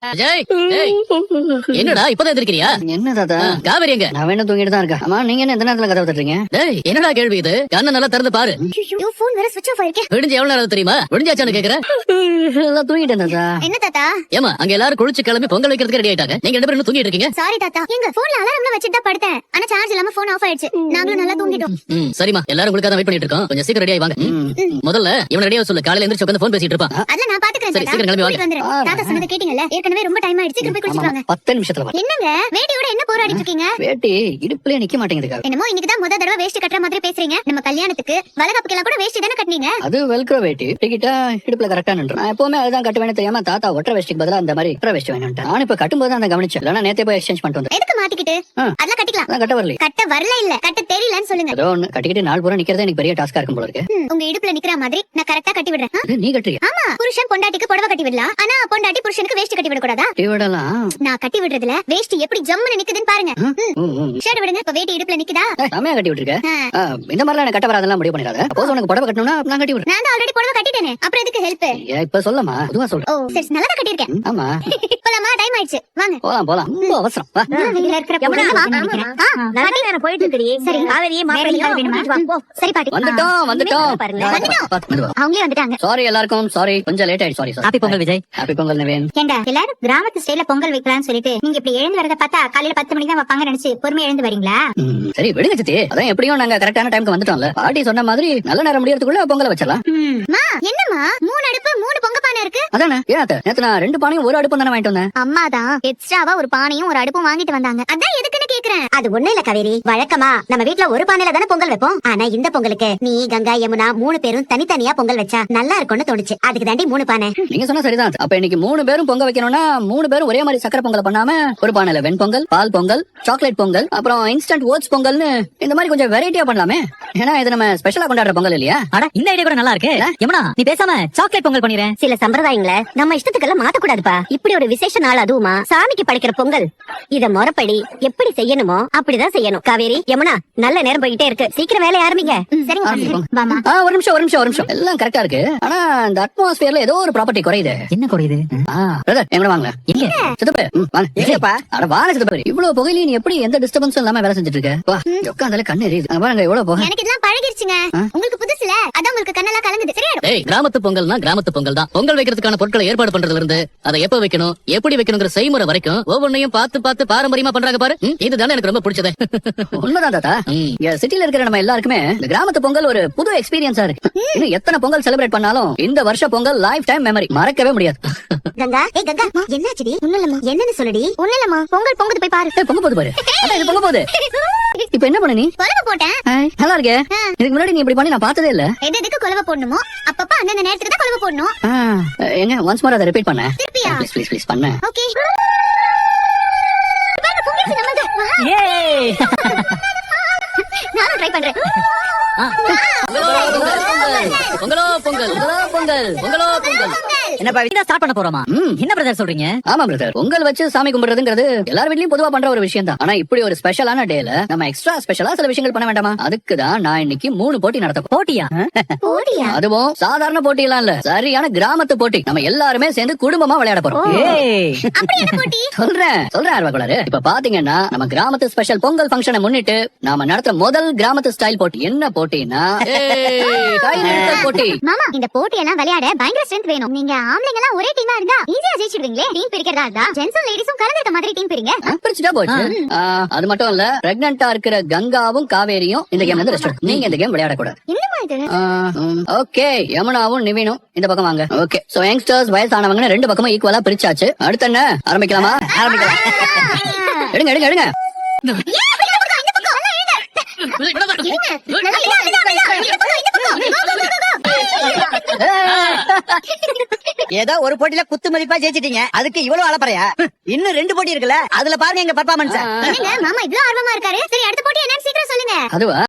அஜய், டேய், என்னடா இப்பதான் எந்திரிக்கிறியா? என்ன தாத்தா? காவேரி எங்க? நான் வேணும் தூங்கிட்டு தான் இருக்கேன். அம்மா நீங்க என்ன எந்த நேரத்துல கதவை தட்டுறீங்க? டேய், என்னடா கேள்வி இது? கண்ணை நல்லா திறந்து பாரு. ஐயோ, போன் வேற ஸ்விட்ச் ஆஃப் ஆயிருக்கு. விடிஞ்சு எவ்வளவு நேரம் தெரியுமா? விடிஞ்சாச்சான்னு கேக்குறேன். எல்லாம் தூங்கிட்டேன் தாத்தா. என்ன தாத்தா? ஏமா அங்க எல்லாரும் குளிச்சு கிளம்பி பொங்கல் வைக்கிறதுக்கு ரெடி ஆயிட்டாங்க. நீங்க ரெண்டு பேரும் இன்னும் தூங்கிட்டு இருக்கீங்க. சாரி தாத்தா. எங்க போன்ல அலாரம்ல வச்சிட்டு தான் படுத்தேன். ஆனா சார்ஜ் இல்லாம போன் ஆஃப் ஆயிடுச்சு. நாங்களும் நல்லா தூங்கிட்டோம். சரிமா, எல்லாரும் உங்களுக்காக வெயிட் பண்ணிட்டு இருக்கோம். கொஞ்சம் சீக்கிரம் ரெடி ஆயி வாங்க. முதல்ல இவன ரெடியா சொல்லு. காலையில எந்திரிச்சு உட்கார்ந்து போன் பேசிட்டு இருப்பான். அதல நான் பாத்துக்கறேன் சரி, தாத்தா. சீக்கிரம் கிளம்பி வாங்க. போயிட்டு வந்துறேன். தாத்தா சொன்னதை கேட்டீங்கல்ல? ஏற்கனவே ரொம்ப டைம் ஆயிடுச்சு. சீக்கிரம் போய் குளிச்சிட்டு வாங்க. 10 நிமிஷத்துல வா. என்னங்க வேட்டியோட என்ன போராடிட்டு இருக்கீங்க? வேட்டி இடுப்புலயே நிக்க மாட்டேங்குதுக்கா. என்னமோ இன்னைக்கு தான் முத தடவை வேஷ்டி கட்டுற மாதிரி பேசுறீங்க. நம்ம கல்யாணத்துக்கு வளகாப்புக்கெல்லாம் கூட வேஷ்டி தானே கட்டினீங்க. அது வெல்க்ரோ வேட்டி. டிக்கிட்டா இடுப்புல கரெக்டா நின்று. நான் எப்பவுமே அதுதான் கட்டுவேன்னு தெரியாம தாத்தா ஒற்றை வேஷ்டிக்கு பதிலா அந்த மாதிரி ஒற்றை வேஷ்டி வேணும்ட்டேன். நான் இப்ப கட்டும்போது தான் கவனிச்சேன். இல்லனா நேத்தே போய் எக்ஸ்சேஞ்ச் பண்ணிட்டு வந்தேன். எதுக்கு மாத்திக்கிட்டு? அதெல்லாம் கட்டிக்கலாம். நான் கட்ட வரல. கட்ட வரல இல்ல, கட்ட தெரியலன்னு சொல்லுங்க. ஏதோ ஒண்ணு கட்டிக்கிட்டு நாள் பூரா நிக்கிறதே எனக்கு பெரிய டாஸ்கா இருக்கும் போல இருக்கு. உங்க இடுப்புல நிக்கிற மாதிரி நான் கரெக்டா கட்டி விடுறேன். இது நீ கட்டுறியா? ஆமா, புருஷன் பொண்டாட்டிக்கு புடவை கட்டி விடலாம். ஆனா பொண்டாட்டி புருஷனுக்கு வேஷ்டி கட்டி விட கூடாதா? இவடலாம் நான் கட்டி விடுறதுல வேஷ்டி எப்படி ஜம்முன்னு நிக்குதுன்னு பாருங்க. ஷர்ட் விடுங்க. இப்ப வேட்டி இடுப்புல நிக்குதா? செமையா கட்டி விட்டுருக்க. இந்த மாதிரிலாம் எனக்கு கட்ட வராதெல்லாம் முடிவு பண்ணிடாத. அப்போஸ் உனக்கு புடவை கட்டணும்னா நான் கட்டி விடுறேன். நான் தான் ஆல்ரெடி புடவை கட்டிட்டேனே. அப்புறம் எதுக்கு ஹெல்ப்? இப்ப சொல்லமா பொதுவா ஓ சொல்றேன். சரி, நல்லா கட்டி இருக்கேன். ஆமா போலாமா? டைம் ஆயிடுச்சு. வாங்க. போலாம் போலாம். ரொம்ப அவசரம். வா. வெளியில இருக்கிற பொண்ணு நினைக்கிறேன். நல்ல நேரம் போயிட்டு இருக்குடி. சரி, காவேரியே மாப்பிள்ளையும் வேணுமா? வா போ. சரி பாட்டி. வந்துட்டோம். அவங்களே வந்துட்டாங்க. சாரி எல்லாருக்கும் சாரி. கொஞ்சம் லேட் ஆயிடுச்சு. Sorry. Happy Pongal Vijay. Happy Pongal Niven. ஏண்டா எல்லாரும் கிராமத்து ஸ்டைல்ல பொங்கல் வைக்கலாம்னு சொல்லிட்டு நீங்க இப்படி எழுந்து வரத பார்த்தா காலையில 10 மணிக்கு தான் வைப்பாங்க நினைச்சு பொறுமையா எழுந்து வரீங்களா? சரி விடுங்க சித்தி. அதான் எப்படியும் நாங்க கரெக்டான டைம்க்கு வந்துட்டோம்ல. பாட்டி சொன்ன மாதிரி நல்ல நேரம் முடியறதுக்குள்ள பொங்கலை வச்சிடலாம். மா என்னம்மா 3 அடுப்பு 3 பொங்க பானை இருக்கு? அதானே ஏன் அத்தை? நேத்து நான் 2 பானையும் ஒரு அடுப்பும் தானே வாங்கிட்டு வந்தேன். அம்மா தான் எக்ஸ்ட்ராவா ஒரு பானையும் ஒரு அடுப்பும் வாங்கிட்டு வந்தாங்க. அதான் எதுக்குன்னு கேக்குறேன். அது ஒண்ணு இல்ல காவேரி. வழக்கமா நம்ம வீட்ல ஒரு பானையில தானே பொங்கல் வைப்போம். ஆனா இந்த பொங்கலுக்கு நீ கங்கா யமுனா 3 பேரும் தனித்தனியா பொங்கல் வச்சா நல்லா இருக்கும்னு தோணுச்சு. அதுக்கு தாண்டி 3 பானை. நீங்க சொன்னா சரிதான். அப்ப இன்னைக்கு 3 பேரும் பொங்க வைக்கணும்னா 3 பேரும் ஒரே மாதிரி சக்கரை பொங்கல் பண்ணாம ஒரு பானையில வெண்பொங்கல், பால் பொங்கல், சாக்லேட் பொங்கல், அப்புறம் இன்ஸ்டன்ட் ஓட்ஸ் பொங்கல்னு இந்த மாதிரி கொஞ்சம் வெரைட்டியா பண்ணலாமே. ஏன்னா இது நம்ம ஸ்பெஷலா கொண்டாடுற பொங்கல் இல்லையா? அட இந்த ஐடியா கூட நல்லா இருக்கு. யமுனா நீ பேசாம சாக்லேட் பொங்கல் பண்ணிரேன். சில சம்பிரதாயங்களை நம்ம இஷ்டத்துக்கெல்லாம் மாத்த கூடாதுப்பா. இப்படி ஒரு விசேஷ நாள் அதுவுமா சாமிக்கு படைக்கிற பொங்கல். இத முறைப்படி எப்படி செய்யணுமோ அப்படிதான் செய்யணும். காவேரி யமுனா நல்ல நேரம் போயிட்டே இருக்கு. சீக்கிரம் வேலைய ஆரம்பிங்க. சரிங்க வாமா. ஒரு நிமிஷம். எல்லாம் கரெக்டா இருக்கு. ஆனா இந்த அட்மாஸ்பியர்ல ஏதோ ஒரு ப்ராப்பர்ட்டி குறையுது. என்ன குறையுது? பிரதர் எங்க வாங்க. இல்ல சித்தப்பா வாங்க. இல்லப்பா அட வாங்க சித்தப்பா. இவ்வளவு புகையில நீ எப்படி எந்த டிஸ்டர்பன்ஸும் இல்லாம வேலை செஞ்சுட்டு இருக்க? வா உட்கார்ந்தாலே கண்ணு எரியுது. பாருங்க எவ்வளவு புகை. எனக்கு இதெல்லாம் பழகிருச்சுங்க. உங்களுக்கு புதுசுல அதான் உங்களுக்கு கண்ணெல்லாம் கலங்குது. சரியாடும். டேய், கிராமத்து பொங்கல்னா கிராமத்து பொங்கல் தான். பொங்கல் வைக்கிறதுக்கான பொருட்களை ஏற்பாடு பண்றதுல இருந்து அதை எப்ப வைக்கணும் எப்படி வைக்கணுங்கிற செய்முறை வரைக்கும் ஒவ்வொன்னையும் பார்த்து பாரம்பரியமா பண்றாங்க பாரு. இதுதானே எனக்கு ரொம்ப பிடிச்சது. உண்மைதான் தாத்தா. இங்க சிட்டில இருக்கிற நம்ம எல்லாருக்குமே இந்த கிராமத்து பொங்கல் ஒரு புது எக்ஸ்பீரியன்ஸா இருக்கு. இன்னும் எத்தனை பொங்கல் செலிப்ரேட் பண்ணாலும் இந்த வருஷ பொங்கல் லைஃப் டைம் மெமரி மறக்கவே முடியாது. கங்கா கங்கா என்னாச்சுடி? ஒண்ணுலமா என்னன்னு சொல்லுடி? ஒண்ணுலமா பொங்கல் பொங்குது போய் பாரு. பொங்க போது பாரு. அதான் இது பொங்க போகுது. இப்ப என்ன பண்ண நீ? கொலவை போட்டேன். நல்லா இருக்கே. இதுக்கு முன்னாடி நீ இப்படி பண்ணி நான் பார்த்ததே இல்ல. எதுக்கு கொலவை போடணுமோ அப்பப்ப அந்தந்த நேரத்துக்கு தான் கொலவை போடணும். எங்க ஒன்ஸ் மோர் அதை ரிப்பீட் பண்ண. திருப்பியா? ப்ளீஸ் பண்ணு. ஓகே. பாருங்க பொங்கல் நமக்கு. ஏய் நானும் ட்ரை பண்றேன். பொங்கலோ பொங்கல் பொங்கலோ பொங்கல். என்னப்பா வீடா ஸ்டார்ட் பண்ண போறோமா? என்ன பிரதர் சொல்றீங்க? ஆமா பிரதர். பொங்கல் வச்சு சாமி கும்பிடுறதுங்கிறது எல்லார் வீட்லயும் பொதுவா பண்ற ஒரு விஷயம் தான். ஆனா இப்படி ஒரு ஸ்பெஷலான டேல நம்ம எக்ஸ்ட்ரா ஸ்பெஷலா சில விஷயங்கள் பண்ண வேண்டாமா? அதுக்கு தான் நான் இன்னைக்கு 3 போட்டி நடத்த போறேன். போட்டியா? போடியா? அதுவும் சாதாரண போட்டி எல்லாம் இல்ல, சரியான கிராமத்து போட்டி. நம்ம எல்லாருமே சேர்ந்து குடும்பமா விளையாட போறோம். அப்படி என்ன போட்டி? சொல்றேன் ஆர்வக்குளாரு. இப்ப பாத்தீங்கன்னா நம்ம கிராமத்து ஸ்பெஷல் பொங்கல் ஃபங்க்ஷனை முன்னிட்டு நாம நடத்துற முதல் கிராமத்து ஸ்டைல் போட்டி என்ன போட்டினா கை நீட்டல் போட்டி. மாமா இந்த போட்டி எல்லாம் விளையாட பயங்கர ஸ்ட்ரென்த் வேணும். நீங்க ஆம்பளைங்க எல்லாம் ஒரே டீமா இருந்தா ஈஸியா ஜெயிச்சிடுவீங்களே. டீம் பிரிக்கிறதா இருந்தா ஜென்ஸும் லேடிஸும் கலந்துட்ட மாதிரி டீம் பிரிங்க. பிரிச்சுட்டா போச்சு. அது மட்டும் இல்ல, பிரெக்னன்ட்டா இருக்கிற கங்காவும் காவேரியும் இந்த கேம்ல இருந்து ரெஸ்ட் எடுங்க. நீங்க இந்த கேம் விளையாட கூடாது. என்னமா இது? ஓகே, யமுனாவும் நிவினும் இந்த பக்கம் வாங்க. ஓகே, சோ யங்ஸ்டர்ஸ் வயசானவங்க 2 பக்கமும் ஈக்குவலா பிரிச்சாச்சு. அடுத்து என்ன ஆரம்பிக்கலாமா? ஆரம்பிக்கலாம். எடுங்க. ஏதோ ஒரு போட்டியில குத்து மதிப்பா ஜெயிச்சிட்டீங்க, அதுக்கு இவ்வளவு அலப்பறையா? இன்னும் 2 போட்டி இருக்குல்ல, அதுல பாருங்க எங்க பர்ஃபார்மன்ஸ். மாமா இவ்ளோ ஆர்வமா இருக்காரு. சரி அடுத்த போட்டி என்னன்னு சீக்கிரம் சொல்லுங்க. அதுவா?